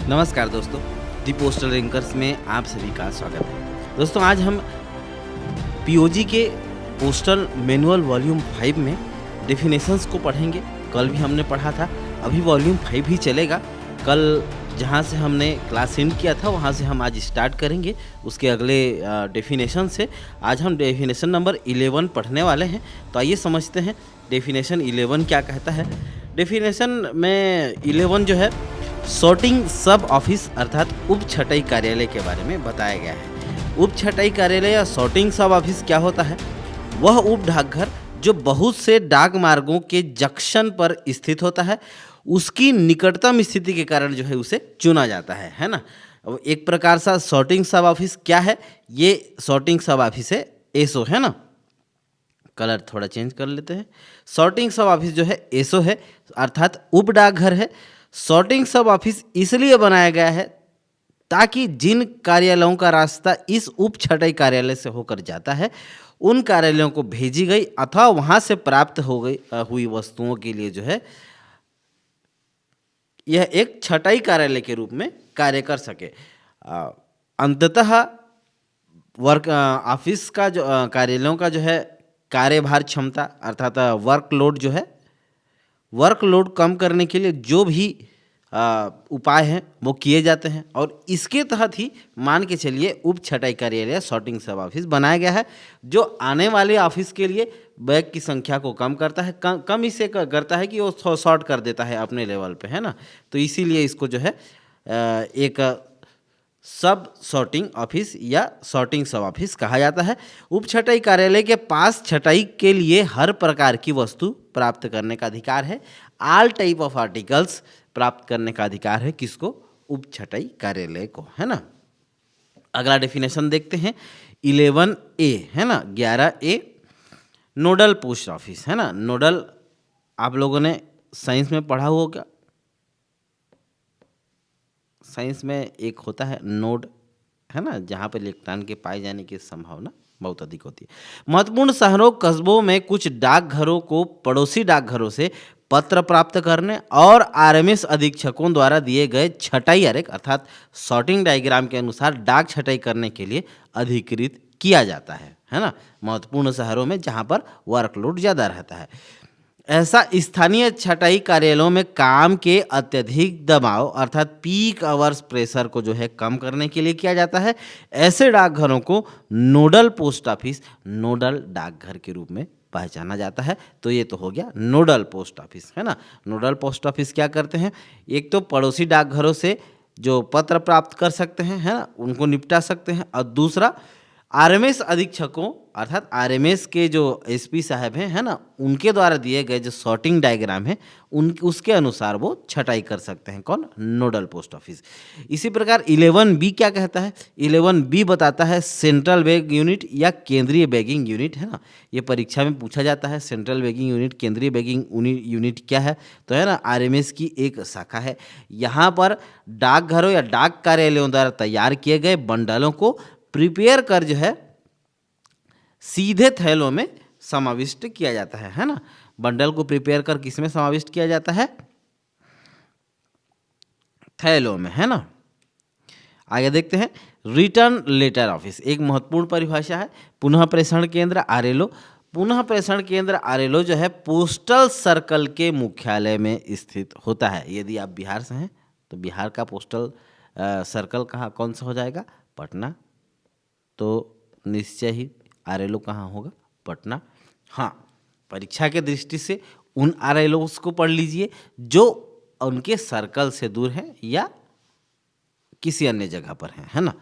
नमस्कार दोस्तों, दी पोस्टल रिंकर्स में आप सभी का स्वागत है। दोस्तों आज हम पीओजी के पोस्टल मैनुअल वॉल्यूम 5 में डेफिनेशंस को पढ़ेंगे। कल भी हमने पढ़ा था, अभी वॉल्यूम 5 ही चलेगा। कल जहाँ से हमने क्लास एंड किया था वहाँ से हम आज स्टार्ट करेंगे उसके अगले डेफिनेशन से। आज हम डेफिनेशन नंबर 11 पढ़ने वाले हैं। तो आइए समझते हैं डेफिनेशन 11 क्या कहता है। डेफिनेशन में 11 जो है सॉर्टिंग सब ऑफिस अर्थात उप छटाई कार्यालय के बारे में बताया गया है। उप छटाई कार्यालय या सॉर्टिंग सब ऑफिस क्या होता है? वह उप डाकघर जो बहुत से डाक मार्गों के जंक्शन पर स्थित होता है, उसकी निकटतम स्थिति के कारण जो है उसे चुना जाता है ना। अब एक प्रकार सा सॉर्टिंग सब ऑफिस क्या है? ये सॉर्टिंग सब ऑफिस है एसओ, है ना। कलर थोड़ा चेंज कर लेते हैं। सॉर्टिंग सब ऑफिस जो है एसओ है अर्थात उप डाकघर है। सॉर्टिंग सब ऑफिस इसलिए बनाया गया है ताकि जिन कार्यालयों का रास्ता इस उप छटाई कार्यालय से होकर जाता है उन कार्यालयों को भेजी गई अथवा वहां से प्राप्त हुई वस्तुओं के लिए जो है यह एक छटाई कार्यालय के रूप में कार्य कर सके। अंततः वर्क ऑफिस का जो कार्यालयों का जो है कार्यभार क्षमता अर्थात वर्कलोड जो है, वर्कलोड कम करने के लिए जो भी उपाय हैं वो किए जाते हैं और इसके तहत ही मान के चलिए उप छटाई कार्यालय सॉर्टिंग सब ऑफिस बनाया गया है, जो आने वाले ऑफिस के लिए बैग की संख्या को कम करता है, कम इसे करता है कि वो सॉर्ट कर देता है अपने लेवल पे, है ना। तो इसीलिए इसको जो है एक सब सॉर्टिंग ऑफिस या सॉर्टिंग सब ऑफिस कहा जाता है। उप छटाई कार्यालय के पास छटाई के लिए हर प्रकार की वस्तु प्राप्त करने का अधिकार है। ऑल टाइप ऑफ आर्टिकल्स प्राप्त करने का अधिकार है किसको? उप छटाई कार्यालय को, है ना। अगला डेफिनेशन देखते हैं 11A, है ना। 11A नोडल पोस्ट ऑफिस, है ना। नोडल आप लोगों ने साइंस में पढ़ा होगा। साइंस में एक होता है नोड, है ना, जहाँ पर इलेक्ट्रॉन के पाए जाने की संभावना बहुत अधिक होती है। महत्वपूर्ण शहरों कस्बों में कुछ डाकघरों को पड़ोसी डाकघरों से पत्र प्राप्त करने और आरएमएस अधीक्षकों द्वारा दिए गए छटाई आरेख अर्थात सॉर्टिंग डायग्राम के अनुसार डाक छटाई करने के लिए अधिकृत किया जाता है ना। महत्वपूर्ण शहरों में जहाँ पर वर्कलोड ज़्यादा रहता है, ऐसा स्थानीय छटाई कार्यालयों में काम के अत्यधिक दबाव अर्थात पीक आवर्स प्रेशर को जो है कम करने के लिए किया जाता है। ऐसे डाकघरों को नोडल पोस्ट ऑफिस, नोडल डाकघर के रूप में पहचाना जाता है। तो ये तो हो गया नोडल पोस्ट ऑफिस, है ना। नोडल पोस्ट ऑफिस क्या करते हैं? एक तो पड़ोसी डाकघरों से जो पत्र प्राप्त कर सकते हैं, है ना, उनको निपटा सकते हैं, और दूसरा आरएमएस अधीक्षकों अर्थात आरएमएस के जो एसपी साहब हैं, है ना, उनके द्वारा दिए गए जो सॉर्टिंग डायग्राम है उसके अनुसार वो छटाई कर सकते हैं। कौन? Nodal post office. इसी प्रकार 11B क्या कहता है? 11B बताता है सेंट्रल बैग यूनिट या केंद्रीय बैगिंग यूनिट, है ना। ये परीक्षा में पूछा जाता है, सेंट्रल बैगिंग यूनिट, केंद्रीय बैगिंग यूनिट क्या है? तो है ना, आरएमएस की एक शाखा है। यहाँ पर डाकघरों या डाक कार्यालयों द्वारा तैयार किए गए बंडलों को प्रिपेयर कर जो है सीधे थैलों में समाविष्ट किया जाता है ना। बंडल को प्रिपेयर कर किस में समाविष्ट किया जाता है? थैलों में, है ना। आगे देखते हैं रिटर्न लेटर ऑफिस, एक महत्वपूर्ण परिभाषा है। पुनः प्रेषण केंद्र आरएलओ। पुनः प्रेषण केंद्र आरएलओ जो है पोस्टल सर्कल के मुख्यालय में स्थित होता है। यदि आप बिहार से हैं तो बिहार का पोस्टल सर्कल कहाँ कौन सा हो जाएगा? पटना। तो निश्चय ही आरएलओ कहाँ होगा? पटना। हाँ, परीक्षा के दृष्टि से उन आरएलओ को पढ़ लीजिए जो उनके सर्कल से दूर हैं या किसी अन्य जगह पर हैं, है ना।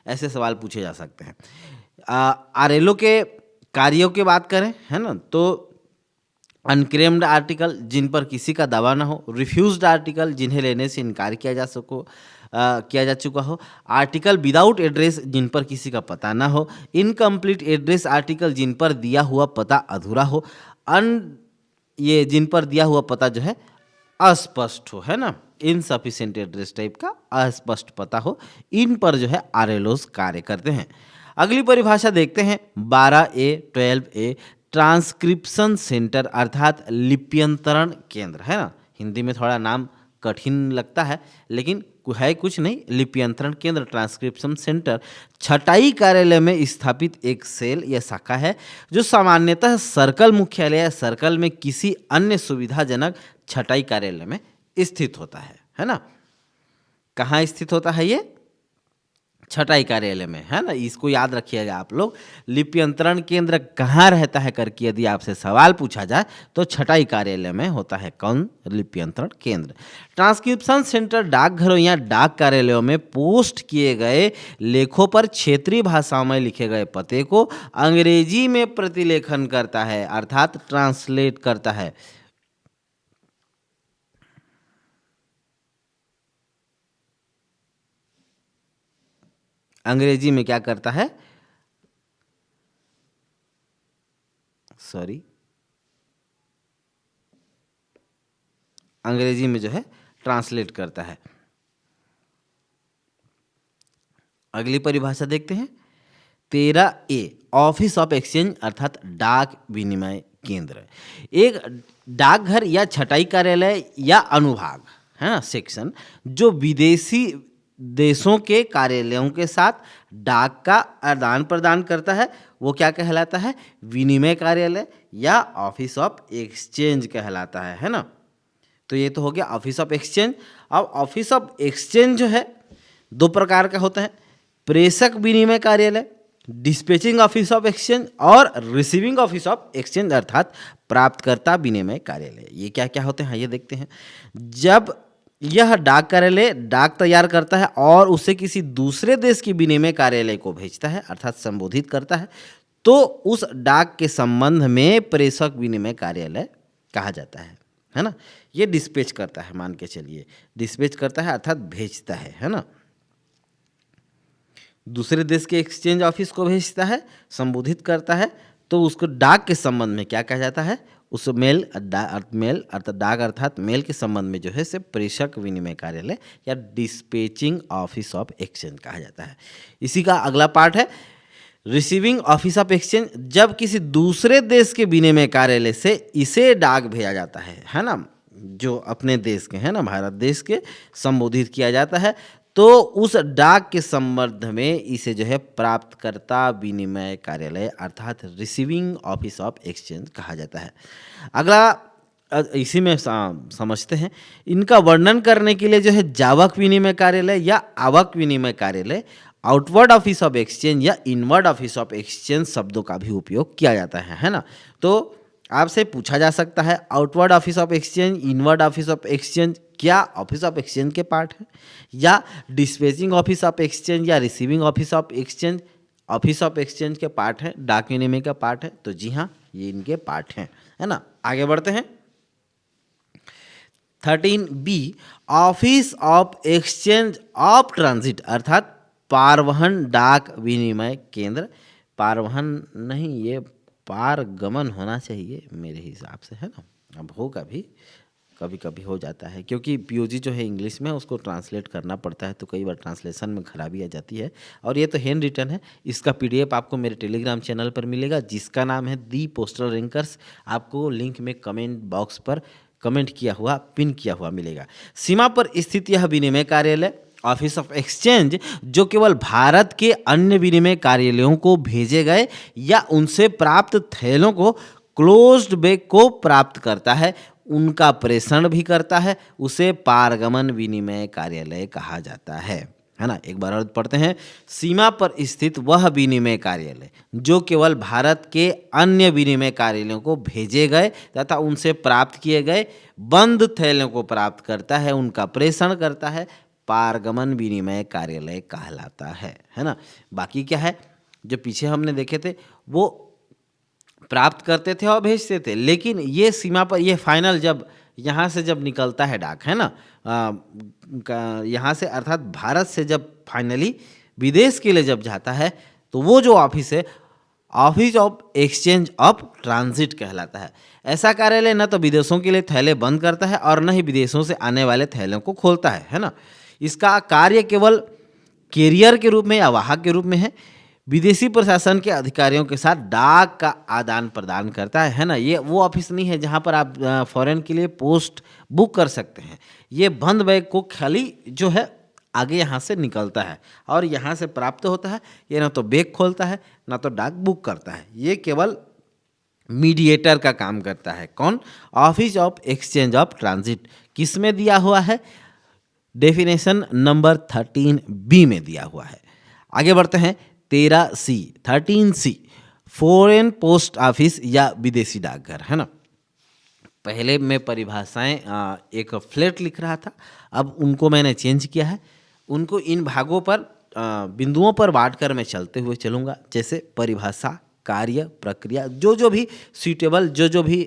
ऐसे सवाल पूछे जा सकते हैं। आरएलओ के कार्यों की बात करें, है ना, तो अनक्लेम्ड आर्टिकल जिन पर किसी का दावा ना हो, रिफ्यूज्ड आर्टिकल जिन्हें लेने से इनकार किया जा चुका हो, आर्टिकल विदाउट एड्रेस जिन पर किसी का पता ना हो, इनकम्प्लीट एड्रेस आर्टिकल जिन पर दिया हुआ पता अधूरा हो, ये जिन पर दिया हुआ पता जो है अस्पष्ट हो, है ना, इनसफिशिएंट एड्रेस टाइप का अस्पष्ट पता हो, इन पर जो है आरएलओस कार्य करते हैं। अगली परिभाषा देखते हैं 12A 12A ट्रांसक्रिप्शन सेंटर अर्थात लिप्यंतरण केंद्र, है ना। हिंदी में थोड़ा नाम कठिन लगता है, लेकिन है कुछ नहीं, लिप्यंतरण केंद्र ट्रांसक्रिप्शन सेंटर छटाई कार्यालय में स्थापित एक सेल या शाखा है जो सामान्यतः सर्कल मुख्यालय या सर्कल में किसी अन्य सुविधाजनक छटाई कार्यालय में स्थित होता है ना। कहाँ स्थित होता है ये? छटाई कार्यालय में, है ना। इसको याद रखिएगा आप लोग। लिप्यंतरण केंद्र कहाँ रहता है करके यदि आपसे सवाल पूछा जाए तो छटाई कार्यालय में होता है। कौन? लिप्यंतरण केंद्र। ट्रांसक्रिप्शन सेंटर डाकघरों या डाक कार्यालयों में पोस्ट किए गए लेखों पर क्षेत्रीय भाषाओं में लिखे गए पते को अंग्रेजी में प्रतिलेखन करता है, अर्थात ट्रांसलेट करता है। अंग्रेजी में क्या करता है? अंग्रेजी में जो है ट्रांसलेट करता है। अगली परिभाषा देखते हैं। 13A ऑफिस ऑफ एक्सचेंज अर्थात डाक विनिमय केंद्र। एक डाकघर या छटाई कार्यालय या अनुभाग, है ना, सेक्शन, जो विदेशी देशों के कार्यालयों के साथ डाक का आदान प्रदान करता है, वो क्या कहलाता है? विनिमय कार्यालय या ऑफिस ऑफ एक्सचेंज कहलाता है ना। तो ये तो हो गया ऑफिस ऑफ एक्सचेंज। अब ऑफिस ऑफ एक्सचेंज जो है 2 प्रकार का होता है, प्रेषक विनिमय कार्यालय डिस्पैचिंग ऑफिस ऑफ एक्सचेंज और रिसीविंग ऑफिस ऑफ एक्सचेंज अर्थात प्राप्तकर्ता विनिमय कार्यालय। ये क्या क्या होते हैं ये देखते हैं। जब यह डाक कार्यालय डाक तैयार करता है और उसे किसी दूसरे देश के विनिमय कार्यालय को भेजता है अर्थात संबोधित करता है, तो उस डाक के संबंध में प्रेषक विनिमय कार्यालय कहा जाता है ना। ये डिस्पैच करता है, मान के चलिए डिस्पैच करता है अर्थात भेजता है ना। दूसरे देश के एक्सचेंज ऑफिस को भेजता है, संबोधित करता है, तो उसको डाक के संबंध में क्या कहा जाता है? उस मेल अर्थात डाक अर्थात मेल के संबंध में जो है से प्रेषक विनिमय कार्यालय या डिस्पैचिंग ऑफिस ऑफ एक्सचेंज कहा जाता है। इसी का अगला पार्ट है रिसीविंग ऑफिस ऑफ एक्सचेंज। जब किसी दूसरे देश के विनिमय कार्यालय से इसे डाक भेजा जाता है ना, जो अपने देश के, है ना, भारत देश के, संबोधित किया जाता है, तो उस डाक के संबंध में इसे जो है प्राप्तकर्ता विनिमय कार्यालय अर्थात रिसीविंग ऑफिस ऑफ एक्सचेंज कहा जाता है। अगला इसी में समझते हैं। इनका वर्णन करने के लिए जो है जावक विनिमय कार्यालय या आवक विनिमय कार्यालय, आउटवर्ड ऑफिस ऑफ एक्सचेंज या इनवर्ड ऑफिस ऑफ एक्सचेंज शब्दों का भी उपयोग किया जाता है ना। तो आपसे पूछा जा सकता है outward office of exchange, inward office of exchange क्या ऑफिस ऑफ एक्सचेंज के पार्ट है, या डिस्पैचिंग ऑफिस ऑफ एक्सचेंज या receiving office of exchange office of exchange के पार्ट है, डाक विनिमय का पार्ट है? तो जी हाँ, ये इनके पार्ट हैं, है ना। आगे बढ़ते हैं। 13B office of exchange of transit अर्थात पारवहन डाक विनिमय केंद्र। पारवहन नहीं, ये पारगमन होना चाहिए मेरे हिसाब से, है ना। अब होगा भी, कभी कभी हो जाता है, क्योंकि पीओजी जो है इंग्लिश में उसको ट्रांसलेट करना पड़ता है, तो कई बार ट्रांसलेशन में खराबी आ जाती है। और ये तो हैंड रिटन है, इसका पीडीएफ आपको मेरे टेलीग्राम चैनल पर मिलेगा जिसका नाम है दी पोस्टल रैंकर्स। आपको लिंक में कमेंट बॉक्स पर कमेंट किया हुआ, पिन किया हुआ मिलेगा। सीमा पर स्थित यह विनिमय कार्यालय ऑफिस ऑफ एक्सचेंज जो केवल भारत के अन्य विनिमय कार्यालयों को भेजे गए या उनसे प्राप्त थैलों को क्लोज्ड बैग को प्राप्त करता है, उनका प्रेषण भी करता है, उसे पारगमन विनिमय कार्यालय कहा जाता है ना। एक बार और पढ़ते हैं। सीमा पर स्थित वह विनिमय कार्यालय जो केवल भारत के अन्य विनिमय कार्यालयों को भेजे गए तथा उनसे प्राप्त किए गए बंद थैलों को प्राप्त करता है, उनका प्रेषण करता है, पारगमन विनिमय कार्यालय कहलाता है ना। बाकी क्या है, जो पीछे हमने देखे थे वो प्राप्त करते थे और भेजते थे, लेकिन ये सीमा पर, ये फाइनल जब यहाँ से जब निकलता है डाक, है ना, यहाँ से अर्थात भारत से जब फाइनली विदेश के लिए जब जाता है, तो वो जो ऑफिस है office of exchange of transit कहलाता है। ऐसा कार्यालय न तो विदेशों के लिए थैले बंद करता है और न ही विदेशों से आने वाले थैलों को खोलता है ना। इसका कार्य केवल कैरियर के रूप में या वाहक के रूप में है। विदेशी प्रशासन के अधिकारियों के साथ डाक का आदान प्रदान करता है ना। ये वो ऑफिस नहीं है जहाँ पर आप फॉरेन के लिए पोस्ट बुक कर सकते हैं। ये बंद बैग को खाली जो है आगे यहाँ से निकलता है और यहाँ से प्राप्त होता है। ये ना तो बैग खोलता है ना तो डाक बुक करता है। ये केवल मीडिएटर का काम करता है। कौन? Office of exchange of transit. किस में दिया हुआ है? डेफिनेशन नंबर 13B में दिया हुआ है। आगे बढ़ते हैं 13C 13C foreign post office या विदेशी डाकघर, है ना। पहले मैं परिभाषाएं एक फ्लैट लिख रहा था, अब उनको मैंने चेंज किया है। उनको इन भागों पर बिंदुओं पर बांटकर मैं चलते हुए चलूँगा, जैसे परिभाषा, कार्य, प्रक्रिया, जो भी सूटेबल, जो भी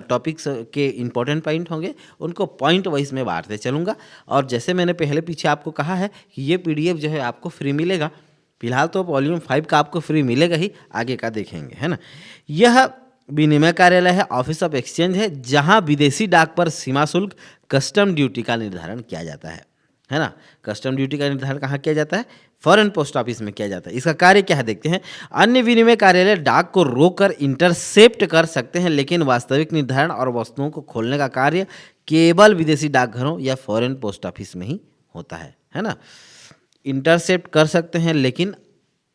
टॉपिक्स के इम्पोर्टेंट पॉइंट होंगे उनको पॉइंट वाइज में बांटते चलूँगा। और जैसे मैंने पहले पीछे आपको कहा है कि ये PDF जो है आपको फ्री मिलेगा। फिलहाल तो वॉल्यूम 5 का आपको फ्री मिलेगा ही, आगे का देखेंगे, है ना। यह विनिमय कार्यालय है, ऑफिस ऑफ एक्सचेंज है, जहाँ विदेशी डाक पर सीमा शुल्क, कस्टम ड्यूटी का निर्धारण किया जाता है ना। कस्टम ड्यूटी का निर्धारण कहाँ किया जाता है? फॉरेन पोस्ट ऑफिस में किया जाता है। इसका कार्य क्या है देखते हैं। अन्य विनिमय कार्यालय डाक को रोककर इंटरसेप्ट कर सकते हैं, लेकिन वास्तविक निर्धारण और वस्तुओं को खोलने का कार्य केवल विदेशी डाकघरों या फॉरेन पोस्ट ऑफिस में ही होता है ना। इंटरसेप्ट कर सकते हैं, लेकिन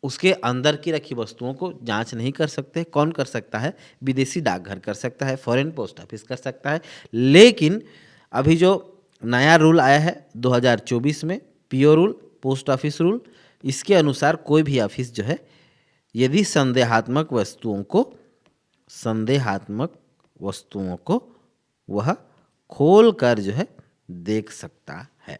उसके अंदर की रखी वस्तुओं को जांच नहीं कर सकते। कौन कर सकता है? विदेशी डाकघर कर सकता है, फॉरेन पोस्ट ऑफिस कर सकता है। लेकिन अभी जो नया रूल आया है 2024 में, PO rule, post office rule, इसके अनुसार कोई भी ऑफिस जो है यदि संदेहात्मक वस्तुओं को वह खोल कर जो है देख सकता है।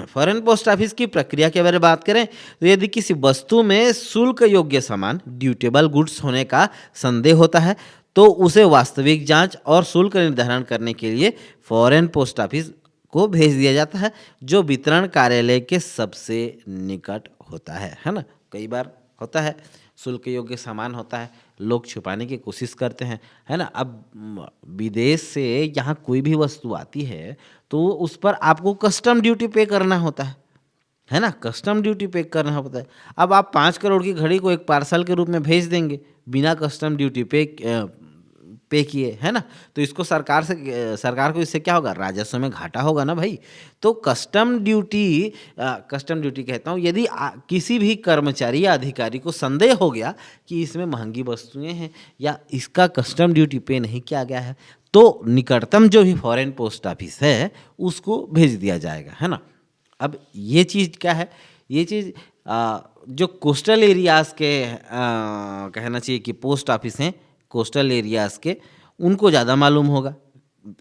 फॉरेन पोस्ट ऑफिस की प्रक्रिया के बारे में बात करें तो यदि किसी वस्तु में शुल्क योग्य सामान, ड्यूटेबल गुड्स होने का संदेह होता है तो उसे वास्तविक जांच और शुल्क निर्धारण करने के लिए फॉरेन पोस्ट ऑफिस को भेज दिया जाता है, जो वितरण कार्यालय के सबसे निकट होता है ना। कई बार होता है शुल्क योग्य सामान होता है, लोग छुपाने की कोशिश करते हैं, है ना। अब विदेश से यहाँ कोई भी वस्तु आती है तो उस पर आपको कस्टम ड्यूटी पे करना होता है ना। कस्टम ड्यूटी पे करना होता है। अब आप 5 करोड़ की घड़ी को एक पार्सल के रूप में भेज देंगे बिना कस्टम ड्यूटी पे किए, है ना। तो इसको सरकार को इससे क्या होगा? राजस्व में घाटा होगा ना भाई। तो कस्टम ड्यूटी कहता हूँ, यदि किसी भी कर्मचारी या अधिकारी को संदेह हो गया कि इसमें महंगी वस्तुएं हैं या इसका कस्टम ड्यूटी पे नहीं किया गया है, तो निकटतम जो भी फॉरेन पोस्ट ऑफिस है उसको भेज दिया जाएगा, है ना। अब ये चीज़ क्या है? ये चीज़ जो कोस्टल एरियाज़ के कहना चाहिए कि पोस्ट ऑफिस हैं, कोस्टल एरियाज़ के, उनको ज़्यादा मालूम होगा।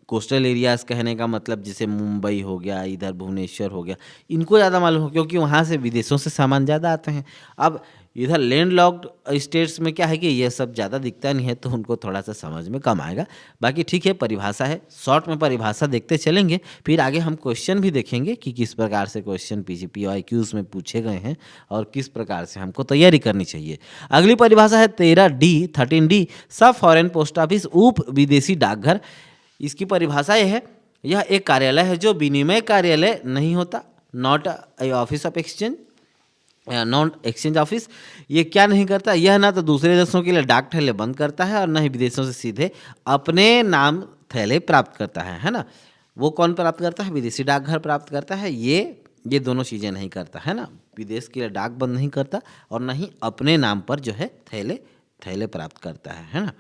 कोस्टल एरियाज़ कहने का मतलब जैसे मुंबई हो गया, इधर भुवनेश्वर हो गया, इनको ज़्यादा मालूम हो क्योंकि वहाँ से विदेशों से सामान ज़्यादा आते हैं। अब इधर लैंड लॉक्ड स्टेट्स में क्या है कि ये सब ज़्यादा दिखता नहीं है, तो उनको थोड़ा सा समझ में कम आएगा। बाकी ठीक है, परिभाषा है, शॉर्ट में परिभाषा देखते चलेंगे, फिर आगे हम क्वेश्चन भी देखेंगे कि किस प्रकार से क्वेश्चन POIQs में पूछे गए हैं और किस प्रकार से हमको तैयारी करनी चाहिए। अगली परिभाषा है 13D सब फॉरेन पोस्ट ऑफिस, उप विदेशी डाकघर। इसकी परिभाषा यह है, यह एक कार्यालय है जो विनिमय कार्यालय नहीं होता, not office of exchange, non exchange office. ये क्या नहीं करता? यह ना तो दूसरे देशों के लिए डाक थैले बंद करता है और न ही विदेशों से सीधे अपने नाम थैले प्राप्त करता है ना। वो कौन प्राप्त करता है? विदेशी डाकघर प्राप्त करता है। ये दोनों चीज़ें नहीं करता, है ना। विदेश के लिए डाक बंद नहीं करता और न ही अपने नाम पर जो है थैले प्राप्त करता है ना।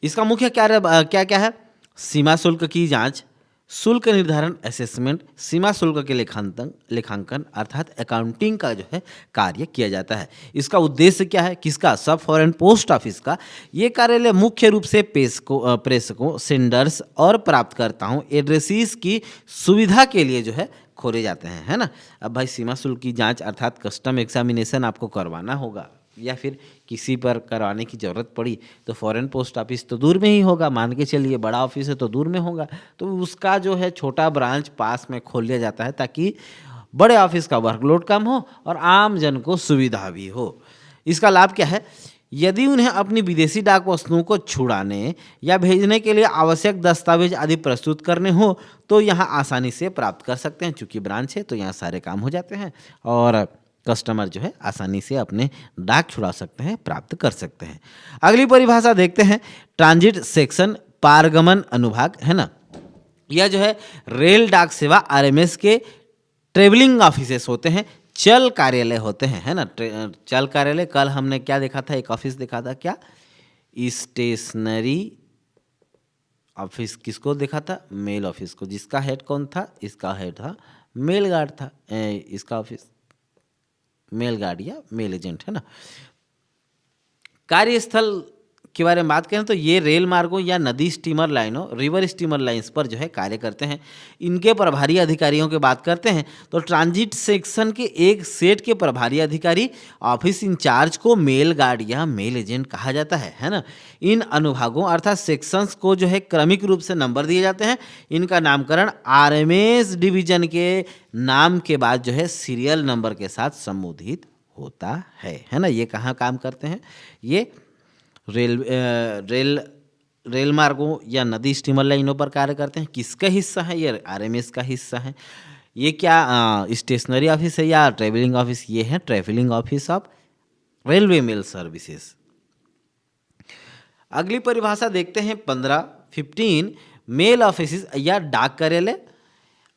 इसका मुख्य क्या क्या है? सीमा शुल्क की जाँच, शुल्क निर्धारण, असेसमेंट, सीमा शुल्क के लेखांकन अर्थात अकाउंटिंग का जो है कार्य किया जाता है। इसका उद्देश्य क्या है? किसका? सब फॉरेन पोस्ट ऑफिस का। ये कार्यालय मुख्य रूप से प्रेषकों, सेंडर्स और प्राप्तकर्ताओं, एड्रेसीज की सुविधा के लिए जो है खोले जाते हैं, है ना। अब भाई सीमा शुल्क की जांच अर्थात कस्टम एग्जामिनेशन आपको करवाना होगा या फिर किसी पर करवाने की ज़रूरत पड़ी तो फॉरेन पोस्ट ऑफिस तो दूर में ही होगा, मान के चलिए बड़ा ऑफिस है तो दूर में होगा, तो उसका जो है छोटा ब्रांच पास में खोल लिया जाता है ताकि बड़े ऑफिस का वर्कलोड कम हो और आम जन को सुविधा भी हो। इसका लाभ क्या है? यदि उन्हें अपनी विदेशी डाक वस्तुओं को छुड़ाने या भेजने के लिए आवश्यक दस्तावेज आदि प्रस्तुत करने हो तो यहाँ आसानी से प्राप्त कर सकते हैं। चूँकि ब्रांच है तो यहाँ सारे काम हो जाते हैं और कस्टमर जो है आसानी से अपने डाक छुड़ा सकते हैं, प्राप्त कर सकते हैं। अगली परिभाषा देखते हैं, ट्रांजिट सेक्शन पारगमन अनुभाग, है ना। यह जो है रेल डाक सेवा आरएमएस के ट्रेवलिंग ऑफिसेस होते हैं, चल कार्यालय होते हैं, है ना। चल कार्यालय, कल हमने क्या देखा था, एक ऑफिस देखा था, क्या, स्टेशनरी ऑफिस। किसको देखा था, मेल ऑफिस को, जिसका हेड कौन था, इसका हेड था मेल गार्ड था, इसका ऑफिस मेल गार्ड या मेल एजेंट, है ना। कार्यस्थल के बारे में बात करें तो ये रेल मार्गों या नदी स्टीमर लाइनों, रिवर स्टीमर लाइंस पर जो है कार्य करते हैं। इनके प्रभारी अधिकारियों की बात करते हैं तो ट्रांजिट सेक्शन के एक सेट के प्रभारी अधिकारी, ऑफिस इंचार्ज को मेल गार्ड या मेल एजेंट कहा जाता है ना। इन अनुभागों अर्थात सेक्शंस को जो है क्रमिक रूप से नंबर दिए जाते हैं। इनका नामकरण आरएमएस डिवीजन के नाम के बाद जो है सीरियल नंबर के साथ संबोधित होता है ना। ये कहाँ काम करते हैं, ये रेल मार्गों या नदी स्टीमर लाइनों पर कार्य करते हैं। किसका हिस्सा है, ये आरएमएस का हिस्सा है। ये क्या स्टेशनरी ऑफिस है या ट्रेवलिंग ऑफिस, ये है travelling office of railway mail services. अगली परिभाषा देखते हैं 15 मेल ऑफिस या डाक कार्यालय।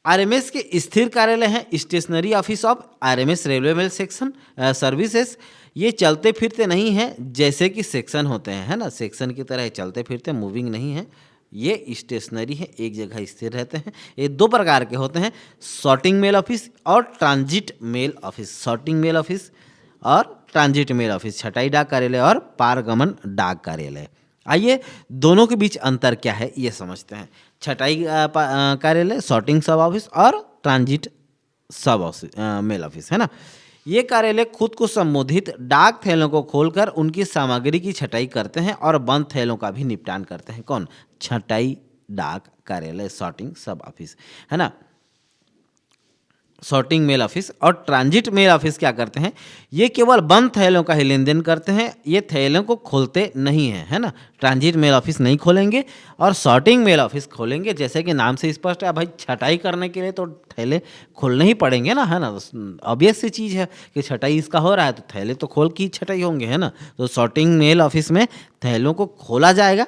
आरएमएस के स्थिर कार्यालय हैं stationery office of RMS railway mail section services. ये चलते फिरते नहीं हैं जैसे कि सेक्शन होते हैं, है ना। सेक्शन की तरह चलते फिरते मूविंग नहीं है, ये स्टेशनरी है, एक जगह स्थिर रहते हैं। ये दो प्रकार के होते हैं, सॉर्टिंग मेल ऑफिस और transit mail office. Sorting mail office और ट्रांजिट मेल ऑफिस, छटाई डाक कार्यालय और पारगमन डाक कार्यालय। आइए दोनों के बीच अंतर क्या है ये समझते हैं। छटाई कार्यालय, सॉर्टिंग सब ऑफिस और ट्रांजिट सब ऑफिस मेल ऑफिस, है ना। ये कार्यालय खुद को संबोधित डाक थैलों को खोलकर उनकी सामग्री की छटाई करते हैं और बंद थैलों का भी निपटान करते हैं। कौन, छटाई डाक कार्यालय, सॉर्टिंग सब ऑफिस, है ना। सॉर्टिंग मेल ऑफिस और ट्रांजिट मेल ऑफिस क्या करते हैं, ये केवल बंद थैलों का ही लेन देन करते हैं, ये थैलों को खोलते नहीं हैं, है ना। ट्रांजिट मेल ऑफिस नहीं खोलेंगे और सॉर्टिंग मेल ऑफिस खोलेंगे। जैसे कि नाम से स्पष्ट है, भाई छटाई करने के लिए तो थैले खोलने ही पड़ेंगे ना, है ना। ऑब्वियस सी चीज़ है कि छटाई इसका हो रहा है तो थैले तो खोल की छटाई होंगे, है ना। तो सॉर्टिंग मेल ऑफिस में थैलों को खोला जाएगा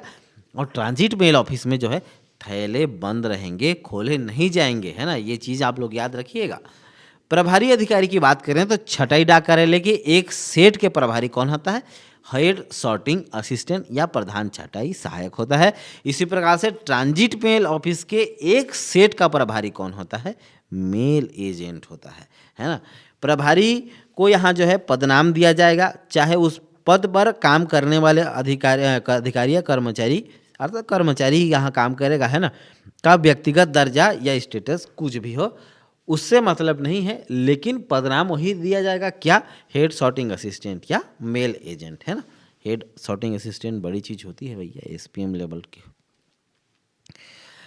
और ट्रांजिट मेल ऑफिस में जो है थैले बंद रहेंगे, खोले नहीं जाएंगे, है ना। ये चीज़ आप लोग याद रखिएगा। प्रभारी अधिकारी की बात करें तो छटाई डाक कार्यालय के एक सेट के प्रभारी कौन होता है, हेड सॉर्टिंग असिस्टेंट या प्रधान छटाई सहायक होता है। इसी प्रकार से ट्रांजिट मेल ऑफिस के एक सेट का प्रभारी कौन होता है, मेल एजेंट होता है ना। प्रभारी को यहाँ जो है पदनाम दिया जाएगा, चाहे उस पद पर काम करने वाले अधिकारी या कर्मचारी, अर्थात कर्मचारी ही यहाँ काम करेगा, है ना, का व्यक्तिगत दर्जा या स्टेटस कुछ भी हो उससे मतलब नहीं है, लेकिन पदनाम वही दिया जाएगा, क्या, हेड सॉर्टिंग असिस्टेंट या मेल एजेंट, है ना। हेड सॉर्टिंग असिस्टेंट बड़ी चीज़ होती है भैया, एसपीएम लेवल की।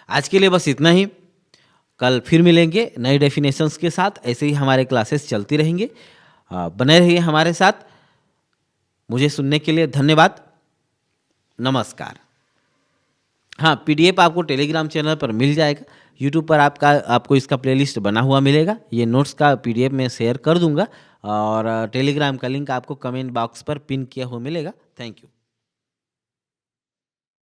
आज के लिए बस इतना ही, कल फिर मिलेंगे नए डेफिनेशंस के साथ। ऐसे ही हमारे क्लासेस चलती रहेंगे, बने रहिए हमारे साथ। मुझे सुनने के लिए धन्यवाद, नमस्कार। हाँ, पीडीएफ आपको टेलीग्राम चैनल पर मिल जाएगा, यूट्यूब पर आपको इसका प्लेलिस्ट बना हुआ मिलेगा। ये नोट्स का पीडीएफ मैं शेयर कर दूंगा और टेलीग्राम का लिंक आपको कमेंट बॉक्स पर पिन किया हुआ मिलेगा। Thank you.